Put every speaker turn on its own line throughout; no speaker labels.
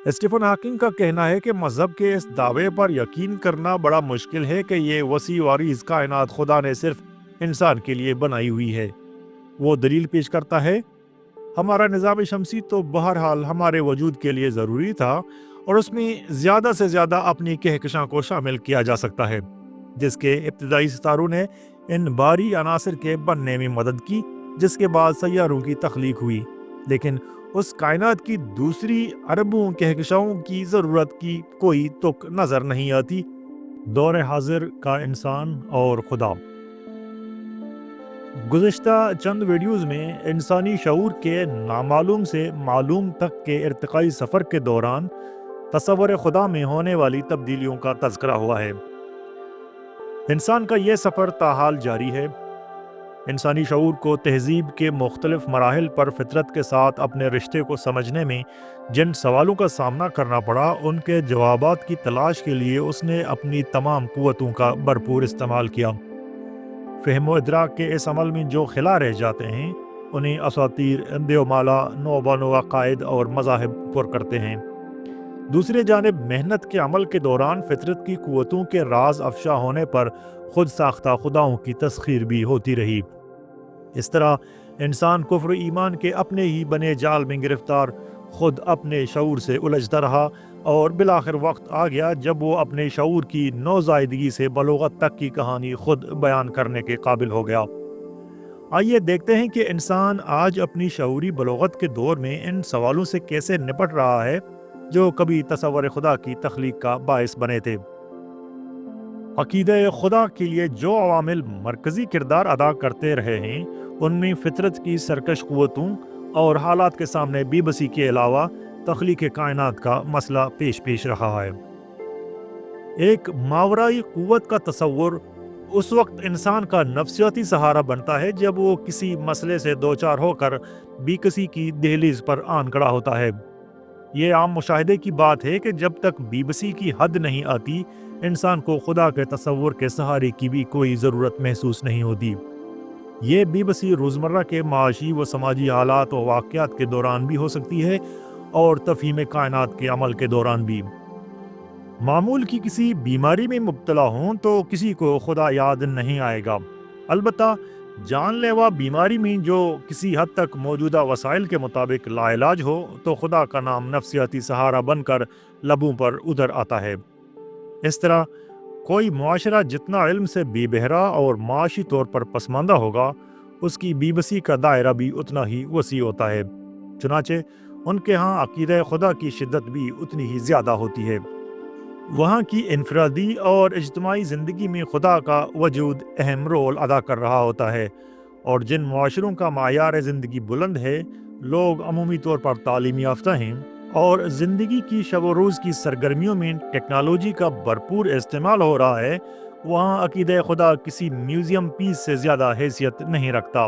Stephen Hawking کا کہنا ہے کہ مذہب کے اس دعوے پر یقین کرنا بڑا مشکل ہے کہ یہ وسیع و عریض کائنات خدا نے صرف انسان کے لیے بنائی ہوئی ہے۔ وہ دلیل پیش کرتا ہے، ہمارا نظام شمسی تو بہرحال ہمارے وجود کے لیے ضروری تھا اور اس میں زیادہ سے زیادہ اپنی کہکشاں کو شامل کیا جا سکتا ہے، جس کے ابتدائی ستاروں نے ان بھاری عناصر کے بننے میں مدد کی، جس کے بعد سیاروں کی تخلیق ہوئی، لیکن اس کائنات کی دوسری اربوں کہکشاؤں کی ضرورت کی کوئی تک نظر نہیں آتی۔ دور حاضر کا انسان اور خدا۔ گزشتہ چند ویڈیوز میں انسانی شعور کے نامعلوم سے معلوم تک کے ارتقائی سفر کے دوران تصور خدا میں ہونے والی تبدیلیوں کا تذکرہ ہوا ہے۔ انسان کا یہ سفر تاحال جاری ہے۔ انسانی شعور کو تہذیب کے مختلف مراحل پر فطرت کے ساتھ اپنے رشتے کو سمجھنے میں جن سوالوں کا سامنا کرنا پڑا، ان کے جوابات کی تلاش کے لیے اس نے اپنی تمام قوتوں کا بھرپور استعمال کیا۔ فہم و ادراک کے اس عمل میں جو خلا رہ جاتے ہیں، انہیں اساطیر، دیومالا، نوبانو عقائد اور مذاہب پر کرتے ہیں۔ دوسری جانب محنت کے عمل کے دوران فطرت کی قوتوں کے راز افشا ہونے پر خود ساختہ خداؤں کی تسخیر بھی ہوتی رہی۔ اس طرح انسان کفر و ایمان کے اپنے ہی بنے جال میں گرفتار خود اپنے شعور سے الجھتا رہا، اور بالآخر وقت آ گیا جب وہ اپنے شعور کی نوزائیدگی سے بلوغت تک کی کہانی خود بیان کرنے کے قابل ہو گیا۔ آئیے دیکھتے ہیں کہ انسان آج اپنی شعوری بلوغت کے دور میں ان سوالوں سے کیسے نپٹ رہا ہے جو کبھی تصور خدا کی تخلیق کا باعث بنے تھے۔ عقیدہ خدا کے لیے جو عوامل مرکزی کردار ادا کرتے رہے ہیں، ان میں فطرت کی سرکش قوتوں اور حالات کے سامنے بے بسی کے علاوہ تخلیق کائنات کا مسئلہ پیش رہا ہے۔ ایک ماورائی قوت کا تصور اس وقت انسان کا نفسیاتی سہارا بنتا ہے جب وہ کسی مسئلے سے دوچار ہو کر بے کسی کی دہلیز پر آن کھڑا ہوتا ہے۔ یہ عام مشاہدے کی بات ہے کہ جب تک بے بسی کی حد نہیں آتی، انسان کو خدا کے تصور کے سہارے کی بھی کوئی ضرورت محسوس نہیں ہوتی۔ یہ بے بسی روزمرہ کے معاشی و سماجی حالات و واقعات کے دوران بھی ہو سکتی ہے، اور تفہیم کائنات کے عمل کے دوران بھی۔ معمول کی کسی بیماری میں مبتلا ہوں تو کسی کو خدا یاد نہیں آئے گا، البتہ جان لیوا بیماری میں جو کسی حد تک موجودہ وسائل کے مطابق لا علاج ہو تو خدا کا نام نفسیاتی سہارا بن کر لبوں پر ادھر آتا ہے۔ اس طرح کوئی معاشرہ جتنا علم سے بے بہرا اور معاشی طور پر پسماندہ ہوگا، اس کی بے بسی کا دائرہ بھی اتنا ہی وسیع ہوتا ہے۔ چنانچہ ان کے ہاں عقیدہ خدا کی شدت بھی اتنی ہی زیادہ ہوتی ہے۔ وہاں کی انفرادی اور اجتماعی زندگی میں خدا کا وجود اہم رول ادا کر رہا ہوتا ہے، اور جن معاشروں کا معیار زندگی بلند ہے، لوگ عمومی طور پر تعلیم یافتہ ہیں اور زندگی کی شب و روز کی سرگرمیوں میں ٹیکنالوجی کا بھرپور استعمال ہو رہا ہے، وہاں عقیدہ خدا کسی میوزیم پیس سے زیادہ حیثیت نہیں رکھتا۔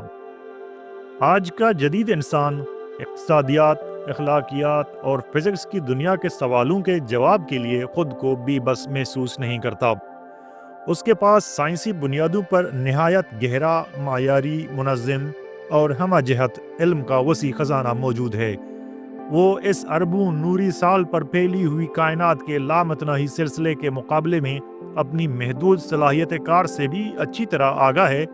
آج کا جدید انسان اقتصادیات، اخلاقیات اور فزکس کی دنیا کے سوالوں کے جواب کے لیے خود کو بے بس محسوس نہیں کرتا۔ اس کے پاس سائنسی بنیادوں پر نہایت گہرا، معیاری، منظم اور ہمہ جہت علم کا وسیع خزانہ موجود ہے۔ وہ اس اربوں نوری سال پر پھیلی ہوئی کائنات کے لامتناہی سلسلے کے مقابلے میں اپنی محدود صلاحیت کار سے بھی اچھی طرح آگاہ ہے،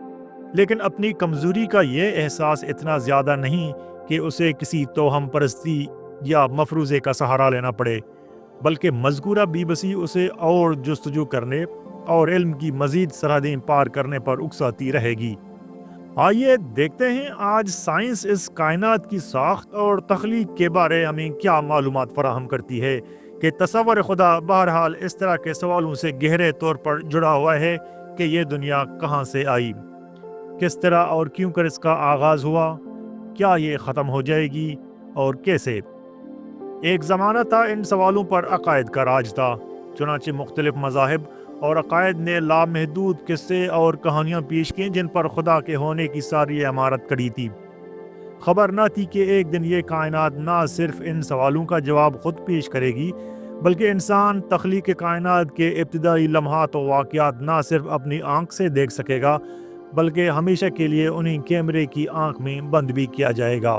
لیکن اپنی کمزوری کا یہ احساس اتنا زیادہ نہیں کہ اسے کسی توہم پرستی یا مفروضے کا سہارا لینا پڑے، بلکہ مذکورہ بے بسی اسے اور جستجو کرنے اور علم کی مزید سرحدیں پار کرنے پر اکساتی رہے گی۔ آئیے دیکھتے ہیں آج سائنس اس کائنات کی ساخت اور تخلیق کے بارے ہمیں کیا معلومات فراہم کرتی ہے کہ تصور خدا بہرحال اس طرح کے سوالوں سے گہرے طور پر جڑا ہوا ہے کہ یہ دنیا کہاں سے آئی، کس طرح اور کیوں کر اس کا آغاز ہوا، کیا یہ ختم ہو جائے گی اور کیسے۔ ایک زمانہ تھا ان سوالوں پر عقائد کا راج تھا، چنانچہ مختلف مذاہب اور عقائد نے لامحدود قصے اور کہانیاں پیش کیں جن پر خدا کے ہونے کی ساری عمارت کڑی تھی۔ خبر نہ تھی کہ ایک دن یہ کائنات نہ صرف ان سوالوں کا جواب خود پیش کرے گی، بلکہ انسان تخلیق کائنات کے ابتدائی لمحات و واقعات نہ صرف اپنی آنکھ سے دیکھ سکے گا، بلکہ ہمیشہ کے لیے انہیں کیمرے کی آنکھ میں بند بھی کیا جائے گا۔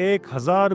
1000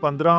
15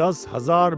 10,000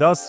10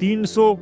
300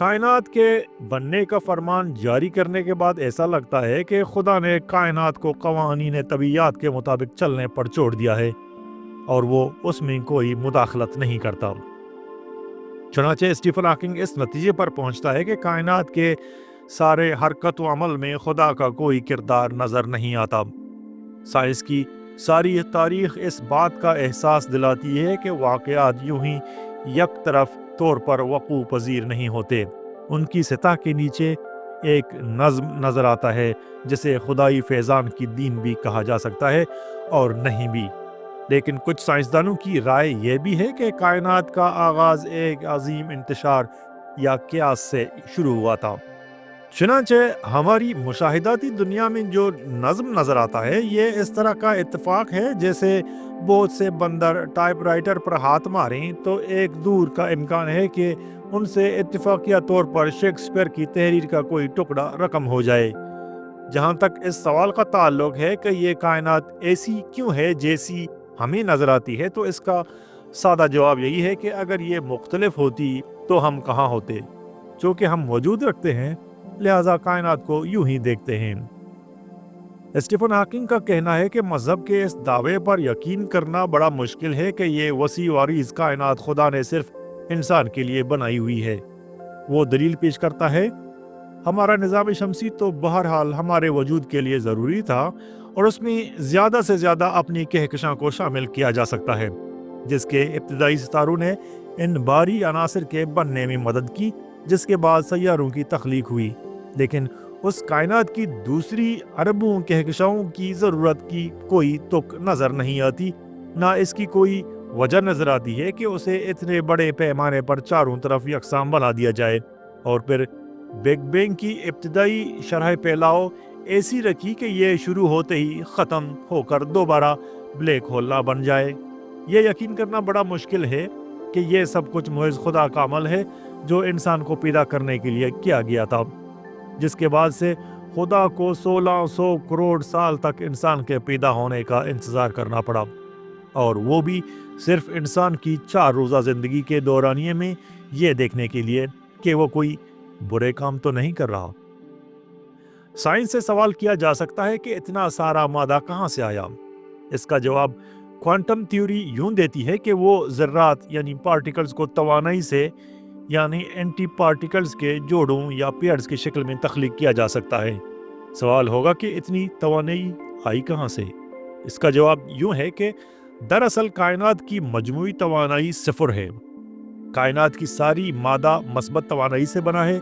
کائنات کے بننے کا فرمان جاری کرنے کے بعد ایسا لگتا ہے کہ خدا نے کائنات کو قوانین طبیعیات کے مطابق چلنے پر چھوڑ دیا ہے اور وہ اس میں کوئی مداخلت نہیں کرتا۔ چنانچہ اسٹیفن ہاکنگ اس نتیجے پر پہنچتا ہے کہ کائنات کے سارے حرکت و عمل میں خدا کا کوئی کردار نظر نہیں آتا۔ سائنس کی ساری تاریخ اس بات کا احساس دلاتی ہے کہ واقعات یوں ہی یک طرف طور پر وقوع پذیر نہیں ہوتے، ان کی سطح کے نیچے ایک نظم نظر آتا ہے جسے خدائی فیضان کی دین بھی کہا جا سکتا ہے اور نہیں بھی۔ لیکن کچھ سائنسدانوں کی رائے یہ بھی ہے کہ کائنات کا آغاز ایک عظیم انتشار یا قیاس سے شروع ہوا تھا۔ چنانچہ ہماری مشاہداتی دنیا میں جو نظم نظر آتا ہے یہ اس طرح کا اتفاق ہے جیسے بہت سے بندر ٹائپ رائٹر پر ہاتھ ماریں تو ایک دور کا امکان ہے کہ ان سے اتفاقیہ طور پر شیکسپیئر کی تحریر کا کوئی ٹکڑا رقم ہو جائے۔ جہاں تک اس سوال کا تعلق ہے کہ یہ کائنات ایسی کیوں ہے جیسی ہمیں نظر آتی ہے، تو اس کا سادہ جواب یہی ہے کہ اگر یہ مختلف ہوتی تو ہم کہاں ہوتے؟ چونکہ ہم وجود رکھتے ہیں لہذا کائنات کو یوں ہی دیکھتے ہیں۔ اسٹیفن ہاکنگ کا کہنا ہے کہ مذہب کے اس دعوے پر یقین کرنا بڑا مشکل ہے کہ یہ وسیع و عریض کائنات خدا نے صرف انسان کے لیے بنائی ہوئی ہے۔ وہ دلیل پیش کرتا ہے، ہمارا نظام شمسی تو بہرحال ہمارے وجود کے لیے ضروری تھا اور اس میں زیادہ سے زیادہ اپنی کہکشاں کو شامل کیا جا سکتا ہے، جس کے ابتدائی ستاروں نے ان بھاری عناصر کے بننے میں مدد کی جس کے بعد سیاروں کی تخلیق ہوئی۔ لیکن اس کائنات کی دوسری اربوں کہکشاؤں کی ضرورت کی کوئی تک نظر نہیں آتی، نہ اس کی کوئی وجہ نظر آتی ہے کہ اسے اتنے بڑے پیمانے پر چاروں طرف یکساں بنا دیا جائے اور پھر بگ بینگ کی ابتدائی شرح پھیلاؤ ایسی رکھی کہ یہ شروع ہوتے ہی ختم ہو کر دوبارہ بلیک ہول نہ بن جائے۔ یہ یقین کرنا بڑا مشکل ہے کہ یہ سب کچھ محض خدا کا عمل ہے جو انسان کو پیدا کرنے کے لیے کیا گیا تھا، جس کے بعد سے خدا کو 1600 کروڑ سال تک انسان کے پیدا ہونے کا انتظار کرنا پڑا، اور وہ بھی صرف انسان کی 4 روزہ زندگی کے دورانیے میں یہ دیکھنے کے لیے کہ وہ کوئی برے کام تو نہیں کر رہا۔ سائنس سے سوال کیا جا سکتا ہے کہ اتنا سارا مادہ کہاں سے آیا؟ اس کا جواب کوانٹم تھیوری یوں دیتی ہے کہ وہ ذرات یعنی پارٹیکلز کو توانائی سے یعنی اینٹی پارٹیکلز کے جوڑوں یا پیئرز کی شکل میں تخلیق کیا جا سکتا ہے۔ سوال ہوگا کہ اتنی توانائی آئی کہاں سے؟ اس کا جواب یوں ہے کہ دراصل کائنات کی مجموعی توانائی 0 ہے۔ کائنات کی ساری مادہ مثبت توانائی سے بنا ہے۔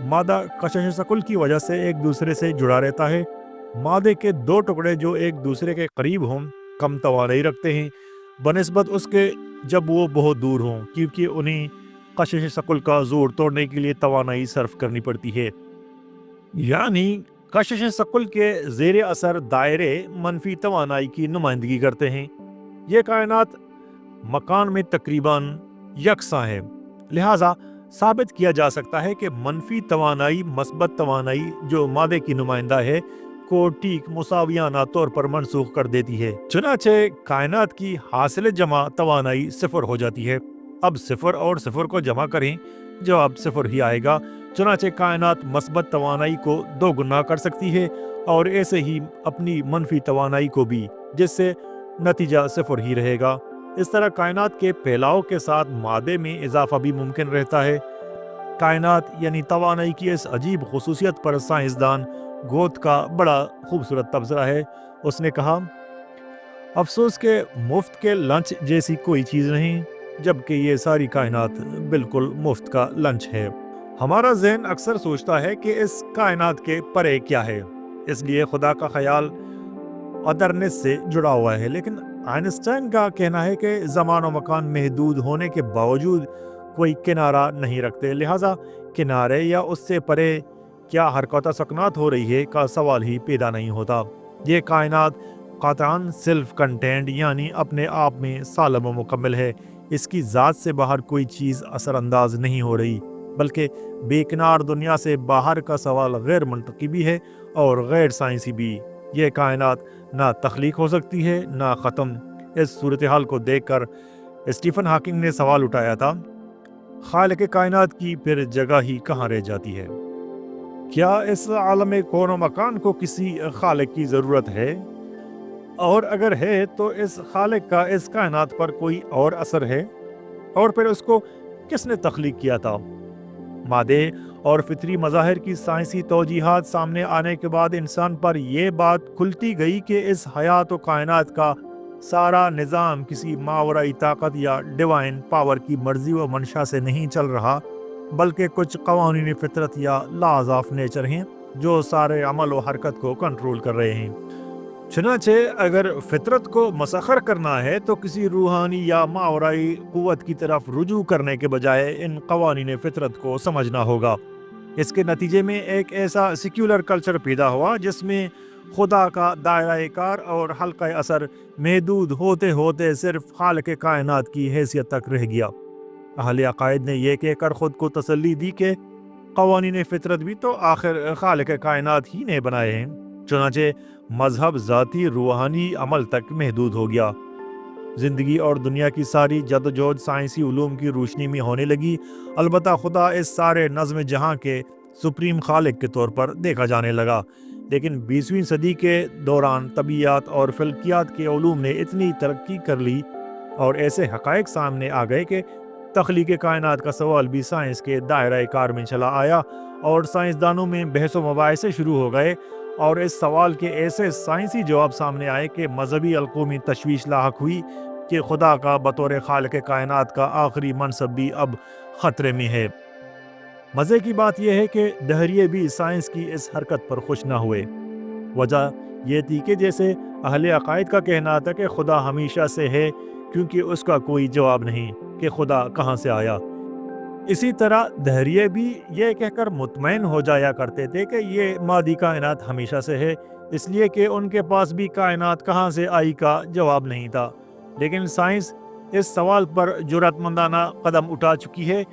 مادہ کشش ثقل کی وجہ سے ایک دوسرے سے جڑا رہتا ہے۔ مادے کے 2 ٹکڑے جو ایک دوسرے کے قریب ہوں کم توانائی رکھتے ہیں بنسبت اس کے جب وہ بہت دور ہوں، کیونکہ انہیں کشش ثقل کا زور توڑنے کے لیے توانائی صرف کرنی پڑتی ہے۔ یعنی کشش ثقل کے زیر اثر دائرے منفی توانائی کی نمائندگی کرتے ہیں۔ یہ کائنات مکان میں تقریباً یکساں ہے، لہٰذا ثابت کیا جا سکتا ہے کہ منفی توانائی مثبت توانائی جو مادے کی نمائندہ ہے کو ٹھیک مساویانہ طور پر منسوخ کر دیتی ہے۔ چنانچہ کائنات کی حاصل جمع توانائی 0 ہو جاتی ہے۔ اب 0 اور 0 کو جمع کریں، جواب 0 ہی آئے گا۔ چنانچہ کائنات مثبت توانائی کو 2 گنا کر سکتی ہے اور ایسے ہی اپنی منفی توانائی کو بھی، جس سے نتیجہ 0 ہی رہے گا۔ اس طرح کائنات کے پھیلاؤ کے ساتھ مادے میں اضافہ بھی ممکن رہتا ہے۔ کائنات یعنی توانائی کی اس عجیب خصوصیت پر سائنسدان گوتھ کا بڑا خوبصورت تبصرہ ہے۔ اس نے کہا، افسوس کہ مفت کے لنچ جیسی کوئی چیز نہیں، جبکہ یہ ساری کائنات بالکل مفت کا لنچ ہے۔ ہمارا ذہن اکثر سوچتا ہے کہ اس کائنات کے پرے کیا ہے، اس لیے خدا کا خیال ادرنس سے جڑا ہوا ہے، لیکن آئنسٹائن کا کہنا ہے کہ زمان و مکان محدود ہونے کے باوجود کوئی کنارہ نہیں رکھتے، لہٰذا کنارے یا اس سے پرے کیا حرکت و سکنات ہو رہی ہے کا سوال ہی پیدا نہیں ہوتا۔ یہ کائنات قطعاً سیلف کنٹینڈ یعنی اپنے آپ میں سالم و مکمل ہے۔ اس کی ذات سے باہر کوئی چیز اثر انداز نہیں ہو رہی، بلکہ بے کنار دنیا سے باہر کا سوال غیر منطقی بھی ہے اور غیر سائنسی بھی۔ یہ کائنات نہ تخلیق ہو سکتی ہے نہ ختم۔ اس صورتحال کو دیکھ کر اسٹیفن ہاکنگ نے سوال اٹھایا تھا، خالق کائنات کی پھر جگہ ہی کہاں رہ جاتی ہے؟ کیا اس عالم کون و مکان کو کسی خالق کی ضرورت ہے؟ اور اگر ہے تو اس خالق کا اس کائنات پر کوئی اور اثر ہے؟ اور پھر اس کو کس نے تخلیق کیا تھا؟ مادے اور فطری مظاہر کی سائنسی توجیحات سامنے آنے کے بعد انسان پر یہ بات کھلتی گئی کہ اس حیات و کائنات کا سارا نظام کسی ماورائی طاقت یا ڈیوائن پاور کی مرضی و منشا سے نہیں چل رہا، بلکہ کچھ قوانین فطرت یا لاز آف نیچر ہیں جو سارے عمل و حرکت کو کنٹرول کر رہے ہیں۔ چنانچہ اگر فطرت کو مسخر کرنا ہے تو کسی روحانی یا ماورائی قوت کی طرف رجوع کرنے کے بجائے ان قوانین فطرت کو سمجھنا ہوگا۔ اس کے نتیجے میں ایک ایسا سیکولر کلچر پیدا ہوا جس میں خدا کا دائرہ کار اور حلقہ اثر محدود ہوتے ہوتے صرف خالق کائنات کی حیثیت تک رہ گیا۔ اہل عقائد نے یہ کہہ کر خود کو تسلی دی کہ قوانین فطرت بھی تو آخر خالق کائنات ہی نے بنائے ہیں، چنانچہ مذہب ذاتی روحانی عمل تک محدود ہو گیا۔ زندگی اور دنیا کی ساری جدوجہد سائنسی علوم کی روشنی میں ہونے لگی، البتہ خدا اس سارے نظم جہاں کے سپریم خالق کے طور پر دیکھا جانے لگا۔ لیکن 20ویں صدی کے دوران طبیعیات اور فلکیات کے علوم نے اتنی ترقی کر لی اور ایسے حقائق سامنے آ گئے کہ تخلیق کائنات کا سوال بھی سائنس کے دائرہ کار میں چلا آیا اور سائنسدانوں میں بحث و مباحثے شروع ہو گئے، اور اس سوال کے ایسے سائنسی جواب سامنے آئے کہ مذہبی القومی تشویش لاحق ہوئی کہ خدا کا بطور خالق کائنات کا آخری منصب بھی اب خطرے میں ہے۔ مزے کی بات یہ ہے کہ دہریے بھی سائنس کی اس حرکت پر خوش نہ ہوئے۔ وجہ یہ تھی کہ جیسے اہل عقائد کا کہنا تھا کہ خدا ہمیشہ سے ہے کیونکہ اس کا کوئی جواب نہیں کہ خدا کہاں سے آیا، اسی طرح دہریے بھی یہ کہہ کر مطمئن ہو جایا کرتے تھے کہ یہ مادی کائنات ہمیشہ سے ہے، اس لیے کہ ان کے پاس بھی کائنات کہاں سے آئی کا جواب نہیں تھا۔ لیکن سائنس اس سوال پر جرأت مندانہ قدم اٹھا چکی ہے،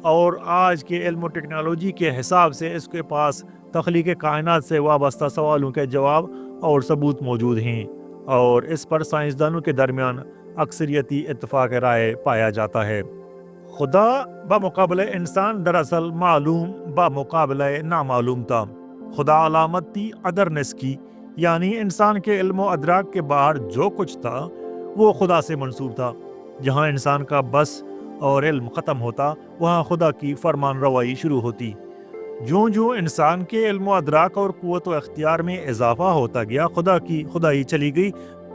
اور آج کے علم و ٹیکنالوجی کے حساب سے اس کے پاس تخلیق کائنات سے وابستہ سوالوں کے جواب اور ثبوت موجود ہیں، اور اس پر سائنسدانوں کے درمیان اکثریتی اتفاق رائے پایا جاتا ہے۔ خدا بمقابلہ انسان دراصل معلوم بمقابلہ نامعلوم تھا۔ خدا علامت تھی ادرنس کی، یعنی انسان کے علم و ادراک کے باہر جو کچھ تھا وہ خدا سے منسوب تھا۔ جہاں انسان کا بس اور علم ختم ہوتا وہاں خدا کی فرمان روائی شروع ہوتی۔ جوں جوں انسان کے علم و ادراک اور قوت و اختیار میں اضافہ ہوتا گیا، خدا کی خدائی چلی گئی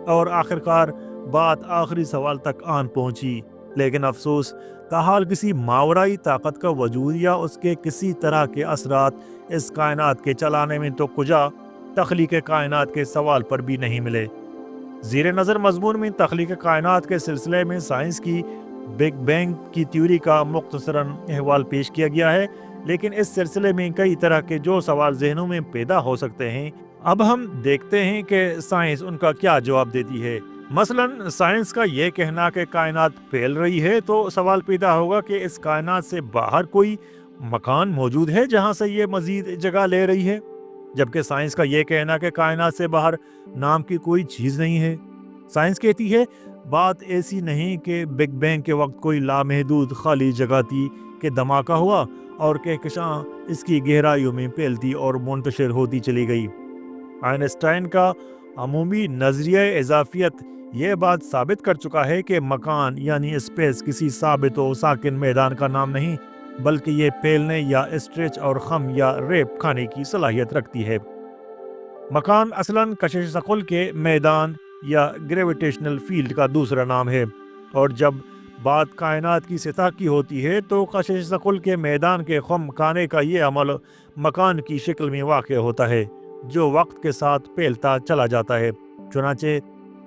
اور آخرکار بات آخری سوال تک آن پہنچی۔ لیکن افسوس، تاحال کسی ماورائی طاقت کا وجود یا اس کے کسی طرح کے اثرات اس کائنات کے چلانے میں تو کجا تخلیق کائنات کے سوال پر بھی نہیں ملے۔ زیر نظر مضمون میں تخلیق کائنات کے سلسلے میں سائنس کی بگ بینگ کی تیوری کا مختصراً احوال پیش کیا گیا ہے، لیکن اس سلسلے میں کئی طرح کے جو سوال ذہنوں میں پیدا ہو سکتے ہیں، اب ہم دیکھتے ہیں کہ سائنس ان کا کیا جواب دیتی ہے۔ مثلاً سائنس کا یہ کہنا کہ کائنات پھیل رہی ہے، تو سوال پیدا ہوگا کہ اس کائنات سے باہر کوئی مکان موجود ہے جہاں سے یہ مزید جگہ لے رہی ہے، جبکہ سائنس کا یہ کہنا کہ کائنات سے باہر نام کی کوئی چیز نہیں ہے۔ سائنس کہتی ہے بات ایسی نہیں کہ بگ بینگ کے وقت کوئی لامحدود خالی جگہ تھی کہ دھماکہ ہوا اور کہکشاں اس کی گہرائیوں میں پھیلتی اور منتشر ہوتی چلی گئی۔ آئنسٹائن کا عمومی نظریہ اضافیت یہ بات ثابت کر چکا ہے کہ مکان یعنی اسپیس کسی ثابت و ساکن میدان کا نام نہیں، بلکہ یہ پھیلنے یا اسٹریچ اور خم یا ریپ کھانے کی صلاحیت رکھتی ہے۔ مکان اصلاً کشش ثقل کے میدان یا گریویٹیشنل فیلڈ کا دوسرا نام ہے، اور جب بات کائنات کی سطح کی ہوتی ہے تو کشش ثقل کے میدان کے خم کھانے کا یہ عمل مکان کی شکل میں واقع ہوتا ہے جو وقت کے ساتھ پھیلتا چلا جاتا ہے۔ چنانچہ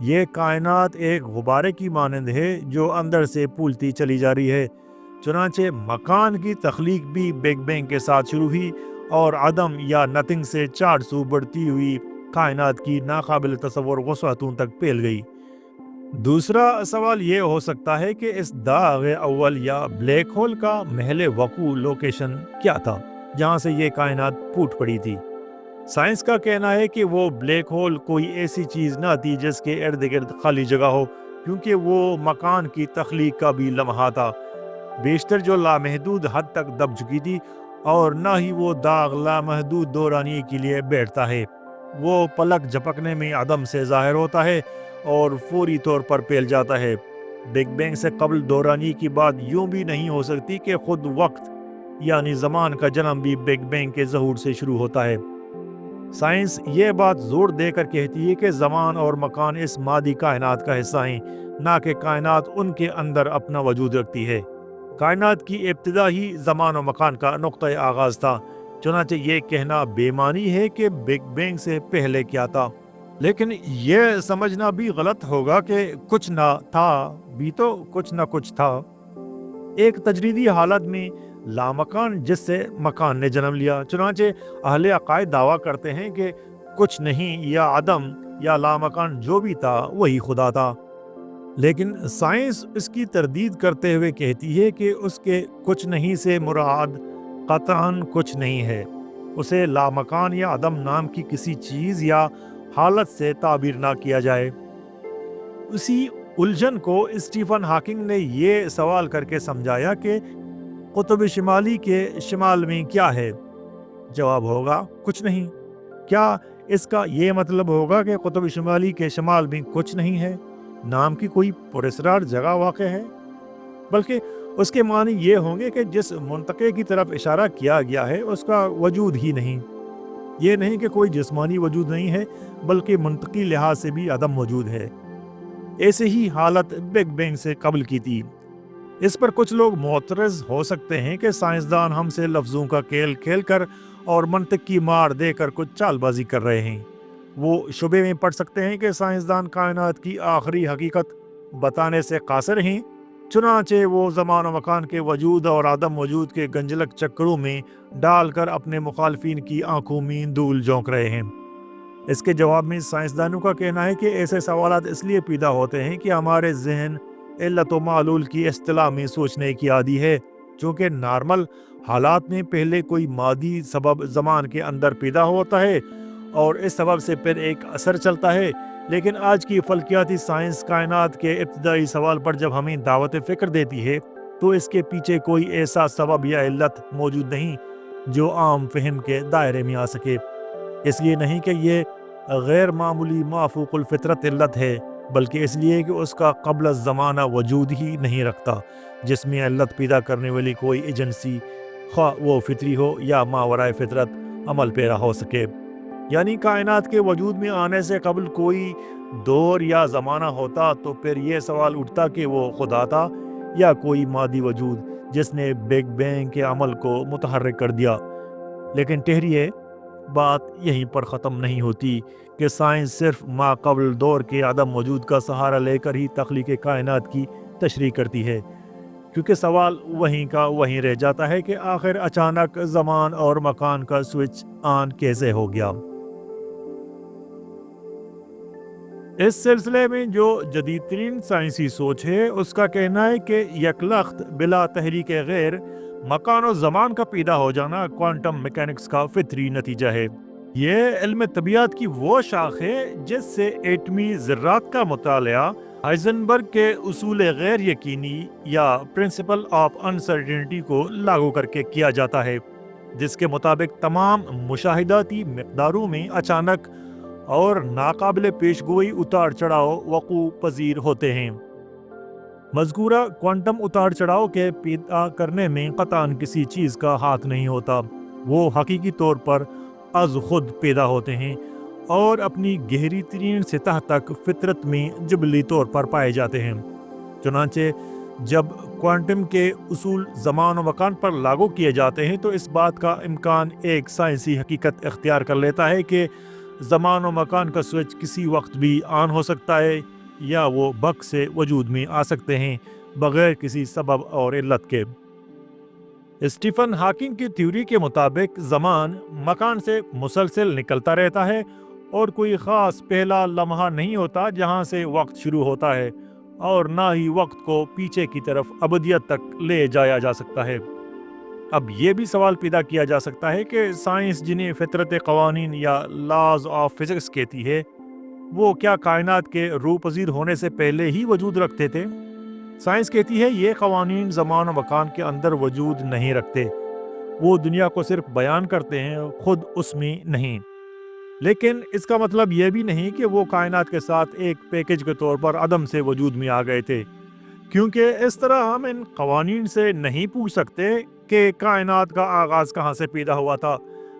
یہ کائنات ایک غبارے کی مانند ہے جو اندر سے پھولتی چلی جا رہی ہے۔ چنانچہ مکان کی تخلیق بھی بگ بینگ کے ساتھ شروع ہوئی اور عدم یا نتھنگ سے 400 بڑھتی ہوئی کائنات کی ناقابل تصور وسعتوں تک پھیل گئی۔ دوسرا سوال یہ ہو سکتا ہے کہ اس داغ اول یا بلیک ہول کا محل وقوع لوکیشن کیا تھا جہاں سے یہ کائنات پھوٹ پڑی تھی۔ سائنس کا کہنا ہے کہ وہ بلیک ہول کوئی ایسی چیز نہ تھی جس کے ارد گرد خالی جگہ ہو، کیونکہ وہ مکان کی تخلیق کا بھی لمحہ تھا۔ بیشتر جو لامحدود حد تک دب چکی تھی، اور نہ ہی وہ داغ لامحدود دورانی کے لیے بیٹھتا ہے۔ وہ پلک جھپکنے میں عدم سے ظاہر ہوتا ہے اور فوری طور پر پھیل جاتا ہے۔ بگ بینگ سے قبل دورانی کی بات یوں بھی نہیں ہو سکتی کہ خود وقت یعنی زمان کا جنم بھی بگ بینگ کے ظہور سے شروع ہوتا ہے۔ سائنس یہ بات زور دے کر کہتی ہے کہ زمان اور مکان اس مادی کائنات کا حصہ ہیں، نہ کہ کائنات ان کے اندر اپنا وجود رکھتی ہے۔ کائنات کی ابتدا ہی زمان و مکان کا نقطۂ آغاز تھا، چنانچہ یہ کہنا بے معنی ہے کہ بگ بینگ سے پہلے کیا تھا۔ لیکن یہ سمجھنا بھی غلط ہوگا کہ کچھ نہ تھا بھی تو کچھ نہ کچھ تھا۔ ایک تجریدی حالت میں لامکان جس سے مکان نے جنم لیا، چنانچہ اہل عقائد دعویٰ کرتے ہیں کہ کچھ نہیں یا عدم یا لامکان جو بھی تھا وہی خدا تھا۔ لیکن سائنس اس کی تردید کرتے ہوئے کہتی ہے کہ اس کے کچھ نہیں سے مراد قطعاً کچھ نہیں ہے۔ اسے لامکان یا عدم نام کی کسی چیز یا حالت سے تعبیر نہ کیا جائے۔ اسی الجھن کو اسٹیفن ہاکنگ نے یہ سوال کر کے سمجھایا کہ قطب شمالی کے شمال میں کیا ہے؟ جواب ہوگا کچھ نہیں۔ کیا اس کا یہ مطلب ہوگا کہ قطب شمالی کے شمال میں کچھ نہیں ہے، نام کی کوئی پراسرار جگہ واقع ہے؟ بلکہ اس کے معنی یہ ہوں گے کہ جس منطقے کی طرف اشارہ کیا گیا ہے اس کا وجود ہی نہیں۔ یہ نہیں کہ کوئی جسمانی وجود نہیں ہے، بلکہ منطقی لحاظ سے بھی عدم موجود ہے۔ ایسے ہی حالت بگ بینگ سے قبل کی تھی۔ اس پر کچھ لوگ معترض ہو سکتے ہیں کہ سائنسدان ہم سے لفظوں کا کھیل کھیل کر اور منطق کی مار دے کر کچھ چال بازی کر رہے ہیں۔ وہ شبے میں پڑ سکتے ہیں کہ سائنسدان کائنات کی آخری حقیقت بتانے سے قاصر ہیں، چنانچہ وہ زمان و مکان کے وجود اور عدم وجود کے گنجلک چکروں میں ڈال کر اپنے مخالفین کی آنکھوں میں دھول جھونک رہے ہیں۔ اس کے جواب میں سائنسدانوں کا کہنا ہے کہ ایسے سوالات اس لیے پیدا ہوتے ہیں کہ ہمارے ذہن علت و معلول کی اصطلاح میں سوچنے کی عادی ہے، چونکہ نارمل حالات میں پہلے کوئی مادی سبب زمان کے اندر پیدا ہوتا ہے اور اس سبب سے پھر ایک اثر چلتا ہے۔ لیکن آج کی فلکیاتی سائنس کائنات کے ابتدائی سوال پر جب ہمیں دعوت فکر دیتی ہے تو اس کے پیچھے کوئی ایسا سبب یا علت موجود نہیں جو عام فہم کے دائرے میں آ سکے۔ اس لیے نہیں کہ یہ غیر معمولی مافوق الفطرت علت ہے، بلکہ اس لیے کہ اس کا قبل الزمانہ وجود ہی نہیں رکھتا، جس میں علت پیدا کرنے والی کوئی ایجنسی، خواہ وہ فطری ہو یا ماورائے فطرت، عمل پیرا ہو سکے۔ یعنی کائنات کے وجود میں آنے سے قبل کوئی دور یا زمانہ ہوتا تو پھر یہ سوال اٹھتا کہ وہ خدا تھا یا کوئی مادی وجود جس نے بگ بینگ کے عمل کو متحرک کر دیا۔ لیکن ٹھہریے، بات یہیں پر ختم نہیں ہوتی کہ سائنس صرف ما قبل دور کے عدم وجود کا سہارا لے کر ہی تخلیق کائنات کی تشریح کرتی ہے، کیونکہ سوال وہیں کا وہیں رہ جاتا ہے کہ آخر اچانک زمان اور مکان کا سوئچ آن کیسے ہو گیا۔ اس سلسلے میں جو جدید ترین سائنسی سوچ ہے اس کا کہنا ہے کہ یکلخت بلا تحریک غیر مکان و زمان کا پیدا ہو جانا کوانٹم میکینکس کا فطری نتیجہ ہے۔ یہ علم طبیعت کی وہ شاخ ہے جس سے ایٹمی ذرات کا مطالعہ ہائزنبرگ کے اصول غیر یقینی یا پرنسپل آف انسرٹینٹی کو لاگو کر کے کیا جاتا ہے، جس کے مطابق تمام مشاہداتی مقداروں میں اچانک اور ناقابل پیشگوئی اتار چڑھاؤ وقوع پذیر ہوتے ہیں۔ مذکورہ کوانٹم اتار چڑھاؤ کے پیدا کرنے میں قطعاً کسی چیز کا ہاتھ نہیں ہوتا، وہ حقیقی طور پر از خود پیدا ہوتے ہیں اور اپنی گہری ترین سطح تک فطرت میں جبلی طور پر پائے جاتے ہیں۔ چنانچہ جب کوانٹم کے اصول زمان و مکان پر لاگو کیے جاتے ہیں تو اس بات کا امکان ایک سائنسی حقیقت اختیار کر لیتا ہے کہ زمان و مکان کا سوئچ کسی وقت بھی آن ہو سکتا ہے یا وہ بک سے وجود میں آ سکتے ہیں بغیر کسی سبب اور علت کے۔ اسٹیفن ہاکنگ کی تھیوری کے مطابق زمان مکان سے مسلسل نکلتا رہتا ہے اور کوئی خاص پہلا لمحہ نہیں ہوتا جہاں سے وقت شروع ہوتا ہے، اور نہ ہی وقت کو پیچھے کی طرف ابدیت تک لے جایا جا سکتا ہے۔ اب یہ بھی سوال پیدا کیا جا سکتا ہے کہ سائنس جنہیں فطرت قوانین یا لاز آف فزکس کہتی ہے، وہ کیا کائنات کے روح پذیر ہونے سے پہلے ہی وجود رکھتے تھے؟ سائنس کہتی ہے یہ قوانین زمان و مکان کے اندر وجود نہیں رکھتے، وہ دنیا کو صرف بیان کرتے ہیں، خود اس میں نہیں۔ لیکن اس کا مطلب یہ بھی نہیں کہ وہ کائنات کے ساتھ ایک پیکج کے طور پر عدم سے وجود میں آ گئے تھے، کیونکہ اس طرح ہم ان قوانین سے نہیں پوچھ سکتے کہ کائنات کا آغاز کہاں سے پیدا ہوا تھا۔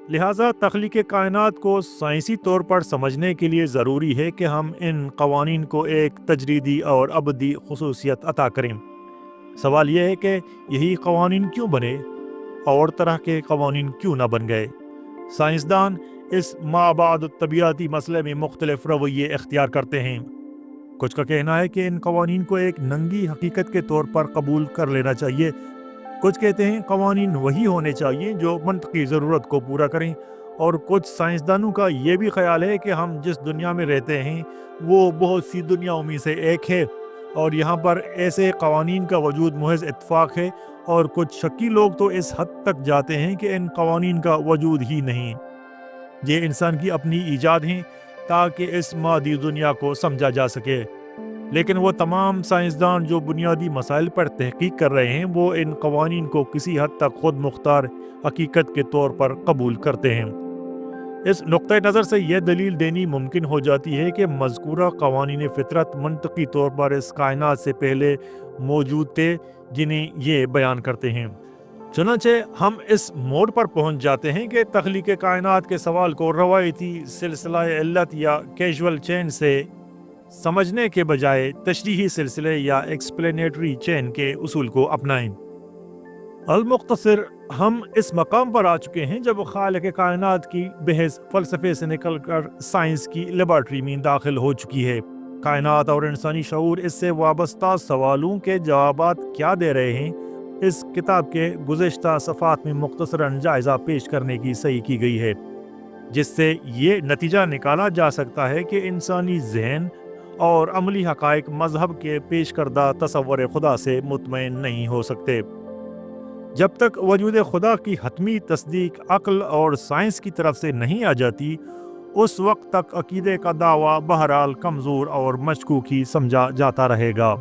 لہٰذا تخلیق کائنات کو سائنسی طور پر سمجھنے کے لیے ضروری ہے کہ ہم ان قوانین کو ایک تجریدی اور ابدی خصوصیت عطا کریں۔ سوال یہ ہے کہ یہی قوانین کیوں بنے اور طرح کے قوانین کیوں نہ بن گئے؟ سائنسدان اس مابعد طبیعتی مسئلے میں مختلف رویے اختیار کرتے ہیں۔ کچھ کا کہنا ہے کہ ان قوانین کو ایک ننگی حقیقت کے طور پر قبول کر لینا چاہیے، کچھ کہتے ہیں قوانین وہی ہونے چاہیے جو منطقی ضرورت کو پورا کریں، اور کچھ سائنسدانوں کا یہ بھی خیال ہے کہ ہم جس دنیا میں رہتے ہیں وہ بہت سی دنیاؤں میں سے ایک ہے، اور یہاں پر ایسے قوانین کا وجود محض اتفاق ہے، اور کچھ شکی لوگ تو اس حد تک جاتے ہیں کہ ان قوانین کا وجود ہی نہیں، یہ انسان کی اپنی ایجاد ہیں تاکہ اس مادی دنیا کو سمجھا جا سکے۔ لیکن وہ تمام سائنسدان جو بنیادی مسائل پر تحقیق کر رہے ہیں وہ ان قوانین کو کسی حد تک خود مختار حقیقت کے طور پر قبول کرتے ہیں۔ اس نقطۂ نظر سے یہ دلیل دینی ممکن ہو جاتی ہے کہ مذکورہ قوانین فطرت منطقی طور پر اس کائنات سے پہلے موجود تھے جنہیں یہ بیان کرتے ہیں۔ چنانچہ ہم اس موڑ پر پہنچ جاتے ہیں کہ تخلیق کائنات کے سوال کو روایتی سلسلہ علت یا کیجول چین سے سمجھنے کے بجائے تشریحی سلسلے یا ایکسپلینیٹری چین کے اصول کو اپنائیں۔ المختصر، ہم اس مقام پر آ چکے ہیں جب خالق کائنات کی بحث فلسفے سے نکل کر سائنس کی لیبارٹری میں داخل ہو چکی ہے۔ کائنات اور انسانی شعور اس سے وابستہ سوالوں کے جوابات کیا دے رہے ہیں، اس کتاب کے گزشتہ صفحات میں مختصراً جائزہ پیش کرنے کی صحیح کی گئی ہے، جس سے یہ نتیجہ نکالا جا سکتا ہے کہ انسانی ذہن اور عملی حقائق مذہب کے پیش کردہ تصور خدا سے مطمئن نہیں ہو سکتے۔ جب تک وجود خدا کی حتمی تصدیق عقل اور سائنس کی طرف سے نہیں آ جاتی، اس وقت تک عقیدے کا دعویٰ بہرحال کمزور اور مشکوک ہی سمجھا جاتا رہے گا۔